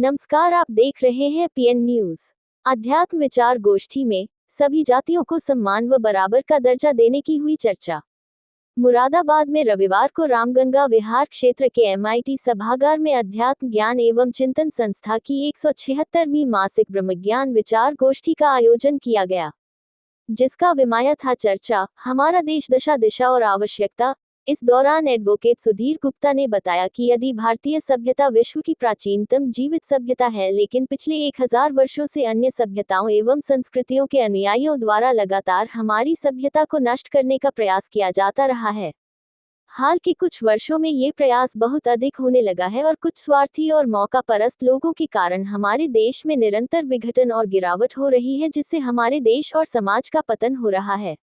नमस्कार, आप देख रहे हैं पीएन न्यूज। अध्यात्म विचार गोष्ठी में सभी जातियों को सम्मान व बराबर का दर्जा देने की हुई चर्चा। मुरादाबाद में रविवार को रामगंगा विहार क्षेत्र के एमआईटी सभागार में अध्यात्म ज्ञान एवं चिंतन संस्था की 176वीं मासिक ब्रह्मज्ञान विचार गोष्ठी का आयोजन किया गया, जिसका विषय था चर्चा, हमारा देश दशा दिशा और आवश्यकता। इस दौरान एडवोकेट सुधीर गुप्ता ने बताया कि यदि भारतीय सभ्यता विश्व की प्राचीनतम जीवित सभ्यता है, लेकिन पिछले 1000 वर्षों से अन्य सभ्यताओं एवं संस्कृतियों के अनुयायियों द्वारा लगातार हमारी सभ्यता को नष्ट करने का प्रयास किया जाता रहा है। हाल के कुछ वर्षों में ये प्रयास बहुत अधिक होने लगा है और कुछ स्वार्थी और मौका परस्त लोगों के कारण हमारे देश में निरंतर विघटन और गिरावट हो रही है, जिससे हमारे देश और समाज का पतन हो रहा है।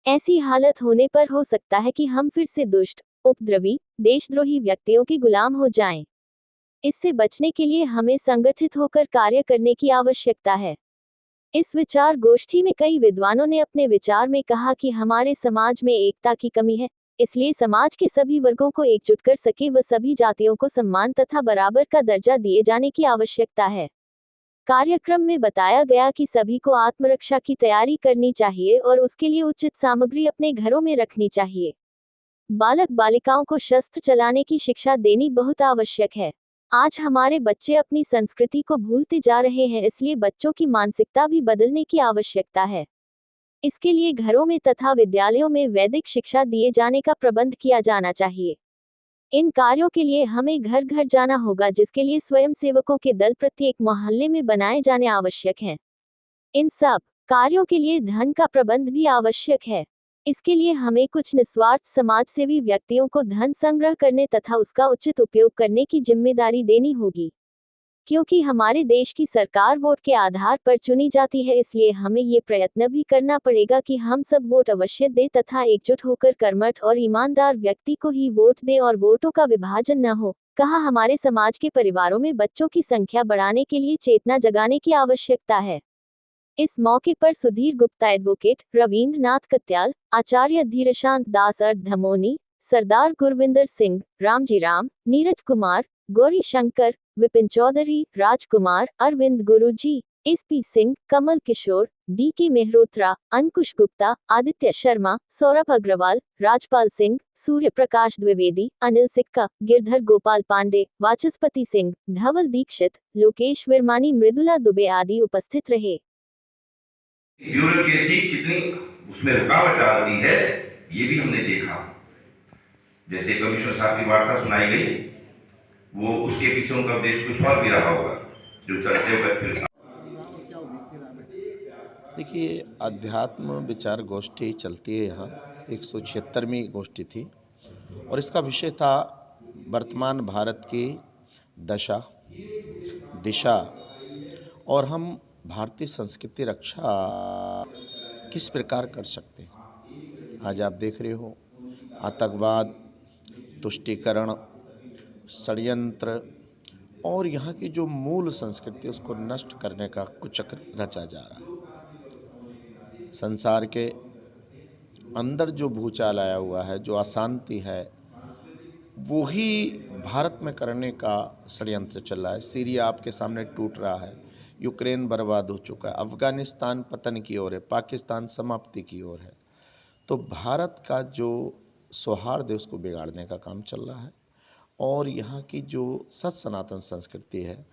ऐसी हालत होने पर हो सकता है कि हम फिर से दुष्ट, उपद्रवी, देशद्रोही व्यक्तियों के गुलाम हो जाएं। इससे बचने के लिए हमें संगठित होकर कार्य करने की आवश्यकता है। इस विचार गोष्ठी में कई विद्वानों ने अपने विचार में कहा कि हमारे समाज में एकता की कमी है, इसलिए समाज के सभी वर्गों को एकजुट कर सके व सभी जातियों को सम्मान तथा बराबर का दर्जा दिए जाने की आवश्यकता है। कार्यक्रम में बताया गया कि सभी को आत्मरक्षा की तैयारी करनी चाहिए और उसके लिए उचित सामग्री अपने घरों में रखनी चाहिए। बालक बालिकाओं को शस्त्र चलाने की शिक्षा देनी बहुत आवश्यक है। आज हमारे बच्चे अपनी संस्कृति को भूलते जा रहे हैं, इसलिए बच्चों की मानसिकता भी बदलने की आवश्यकता है। इसके लिए घरों में तथा विद्यालयों में वैदिक शिक्षा दिए जाने का प्रबंध किया जाना चाहिए। इन कार्यों के लिए हमें घर घर जाना होगा, जिसके लिए स्वयंसेवकों के दल प्रत्येक मोहल्ले में बनाए जाने आवश्यक हैं। इन सब कार्यों के लिए धन का प्रबंध भी आवश्यक है। इसके लिए हमें कुछ निस्वार्थ समाजसेवी व्यक्तियों को धन संग्रह करने तथा उसका उचित उपयोग करने की जिम्मेदारी देनी होगी। क्योंकि हमारे देश की सरकार वोट के आधार पर चुनी जाती है, इसलिए हमें ये प्रयत्न भी करना पड़ेगा कि हम सब वोट अवश्य दें तथा एकजुट होकर कर्मठ और ईमानदार व्यक्ति को ही वोट दें और वोटों का विभाजन न हो। कहा, हमारे समाज के परिवारों में बच्चों की संख्या बढ़ाने के लिए चेतना जगाने की आवश्यकता है। इस मौके पर सुधीर गुप्ता, एडवोकेट रविंद्र नाथ कत्याल, आचार्य धीरशांत दास अर्ध धमोनी, सरदार गुरविंदर सिंह, रामजी राम, नीरज कुमार, गौरी शंकर, विपिन चौधरी, राजकुमार, अरविंद गुरुजी, एसपी सिंह, कमल किशोर, डीके मेहरोत्रा, अंकुश गुप्ता, आदित्य शर्मा, सौरभ अग्रवाल, राजपाल सिंह, सूर्य प्रकाश द्विवेदी, अनिल सिक्का, गिरधर गोपाल पांडे, वाचस्पति सिंह, धवल दीक्षित, लोकेश विरमानी, मृदुला दुबे आदि उपस्थित रहे। ब्यूरोक्रेसी कितनी उसमें रुकावट डालती है, ये भी हमने देखा। जैसे कमिश्नर साहब की वार्ता सुनाई गई, वो उसके पीछे उनका उद्देश्य कुछ और भी रहा होगा, जो चलते हुए फिर। देखिए, अध्यात्म विचार गोष्ठी चलती है यहाँ, 176वीं गोष्ठी थी और इसका विषय था वर्तमान भारत की दशा दिशा और हम भारतीय संस्कृति रक्षा किस प्रकार कर सकते हैं। आज आप देख रहे हो, आतंकवाद, तुष्टीकरण, षड्यंत्र और यहाँ की जो मूल संस्कृति उसको नष्ट करने का कुचक्र रचा जा रहा है। संसार के अंदर जो भूचाल आया हुआ है, जो अशांति है, वो ही भारत में करने का षड्यंत्र चल रहा है। सीरिया आपके सामने टूट रहा है, यूक्रेन बर्बाद हो चुका है, अफगानिस्तान पतन की ओर है, पाकिस्तान समाप्ति की ओर है। तो भारत का जो सौहार्द है उसको बिगाड़ने का काम चल रहा है और यहाँ की जो सत सनातन संस्कृति है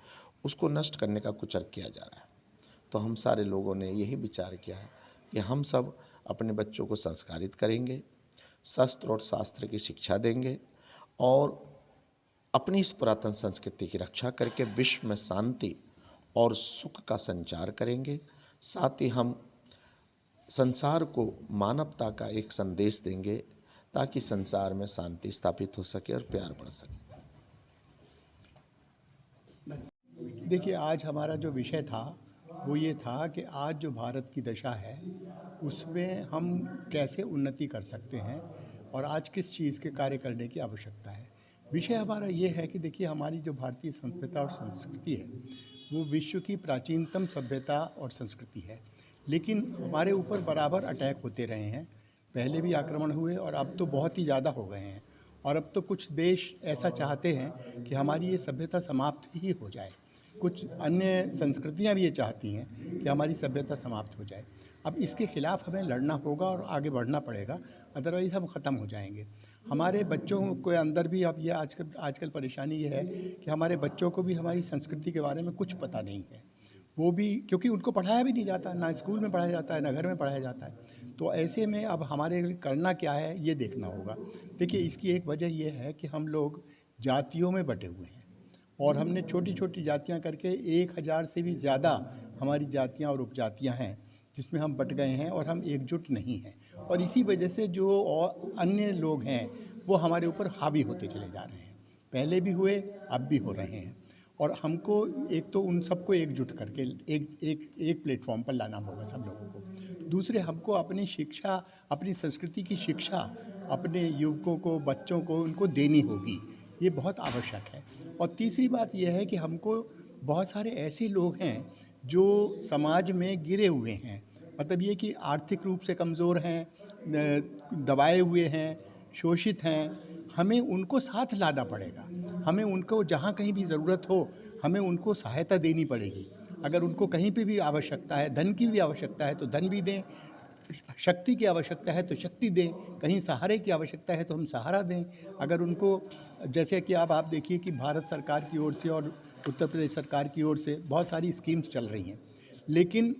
उसको नष्ट करने का कुचक्र किया जा रहा है। तो हम सारे लोगों ने यही विचार किया है कि हम सब अपने बच्चों को संस्कारित करेंगे, शस्त्र और शास्त्र की शिक्षा देंगे और अपनी इस पुरातन संस्कृति की रक्षा करके विश्व में शांति और सुख का संचार करेंगे। साथ ही हम संसार को मानवता का एक संदेश देंगे ताकि संसार में शांति स्थापित हो सके और प्यार बढ़ सके। देखिए, आज हमारा जो विषय था वो ये था कि आज जो भारत की दशा है उसमें हम कैसे उन्नति कर सकते हैं और आज किस चीज़ के कार्य करने की आवश्यकता है। विषय हमारा ये है कि देखिए, हमारी जो भारतीय सभ्यता और संस्कृति है वो विश्व की प्राचीनतम सभ्यता और संस्कृति है, लेकिन हमारे ऊपर बराबर अटैक होते रहे हैं। पहले भी आक्रमण हुए और अब तो बहुत ही ज़्यादा हो गए हैं और अब तो कुछ देश ऐसा चाहते हैं कि हमारी ये सभ्यता समाप्त ही हो जाए। कुछ अन्य संस्कृतियाँ भी ये चाहती हैं कि हमारी सभ्यता समाप्त हो जाए। अब इसके खिलाफ हमें लड़ना होगा और आगे बढ़ना पड़ेगा, अदरवाइज़ हम ख़त्म हो जाएंगे। हमारे बच्चों के अंदर भी अब ये आजकल परेशानी ये है कि हमारे बच्चों को भी हमारी संस्कृति के बारे में कुछ पता नहीं है। वो भी क्योंकि उनको पढ़ाया भी नहीं जाता, ना स्कूल में पढ़ाया जाता है, ना घर में पढ़ाया जाता है। तो ऐसे में अब हमारे लिए करना क्या है, ये देखना होगा। देखिए, इसकी एक वजह ये है कि हम लोग जातियों में बँटे हुए हैं और हमने छोटी-छोटी जातियाँ करके 1000 से भी ज़्यादा हमारी जातियाँ और उपजातियाँ हैं, जिसमें हम बँट गए हैं और हम एकजुट नहीं हैं। और इसी वजह से जो और अन्य लोग हैं, वो हमारे ऊपर हावी होते चले जा रहे हैं। पहले भी हुए, अब भी हो रहे हैं। और हमको एक तो उन सबको एकजुट करके एक प्लेटफॉर्म पर लाना होगा सब लोगों को। दूसरे, हमको अपनी शिक्षा, अपनी संस्कृति की शिक्षा अपने युवकों को, बच्चों को उनको देनी होगी। ये बहुत आवश्यक है। और तीसरी बात ये है कि हमको बहुत सारे ऐसे लोग हैं जो समाज में गिरे हुए हैं, मतलब ये कि आर्थिक रूप से कमज़ोर हैं, दबाए हुए हैं, शोषित हैं। हमें उनको साथ लाना पड़ेगा। हमें उनको जहाँ कहीं भी ज़रूरत हो, हमें उनको सहायता देनी पड़ेगी। अगर उनको कहीं पे भी आवश्यकता है, धन की भी आवश्यकता है तो धन भी दें, शक्ति की आवश्यकता है तो शक्ति दें, कहीं सहारे की आवश्यकता है तो हम सहारा दें। अगर उनको, जैसे कि अब आप देखिए कि भारत सरकार की ओर से और उत्तर प्रदेश सरकार की ओर से बहुत सारी स्कीम्स चल रही हैं, लेकिन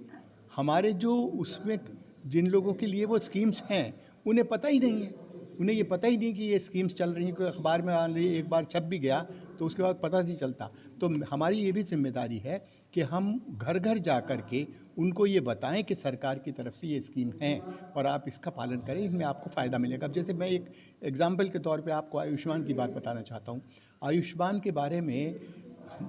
हमारे जो उसमें जिन लोगों के लिए वो स्कीम्स हैं, उन्हें पता ही नहीं है। उन्हें ये पता ही नहीं कि ये स्कीम्स चल रही हैं। कोई अखबार में मान लीजिए एक बार छप भी गया तो उसके बाद पता नहीं चलता। तो हमारी ये भी जिम्मेदारी है कि हम घर घर जा कर के उनको ये बताएं कि सरकार की तरफ से ये स्कीम है और आप इसका पालन करें, इसमें आपको फ़ायदा मिलेगा। अब जैसे मैं एक एग्जाम्पल के तौर पे आपको आयुष्मान की बात बताना चाहता हूँ। आयुष्मान के बारे में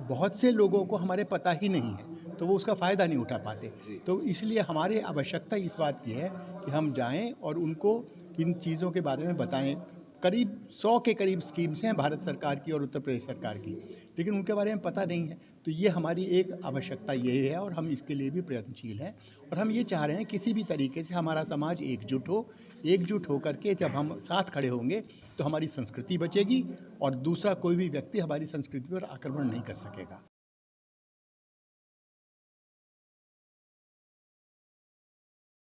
बहुत से लोगों को हमारे पता ही नहीं है, तो वो उसका फ़ायदा नहीं उठा पाते। तो इसलिए हमारी आवश्यकता इस बात की है कि हम जाएं और उनको इन चीज़ों के बारे में बताएं। करीब 100 के करीब स्कीम्स हैं भारत सरकार की और उत्तर प्रदेश सरकार की, लेकिन उनके बारे में पता नहीं है। तो ये हमारी एक आवश्यकता ये है और हम इसके लिए भी प्रयत्नशील हैं और हम ये चाह रहे हैं किसी भी तरीके से हमारा समाज एकजुट हो। एकजुट होकर के जब हम साथ खड़े होंगे तो हमारी संस्कृति बचेगी और दूसरा कोई भी व्यक्ति हमारी संस्कृति पर आक्रमण नहीं कर सकेगा।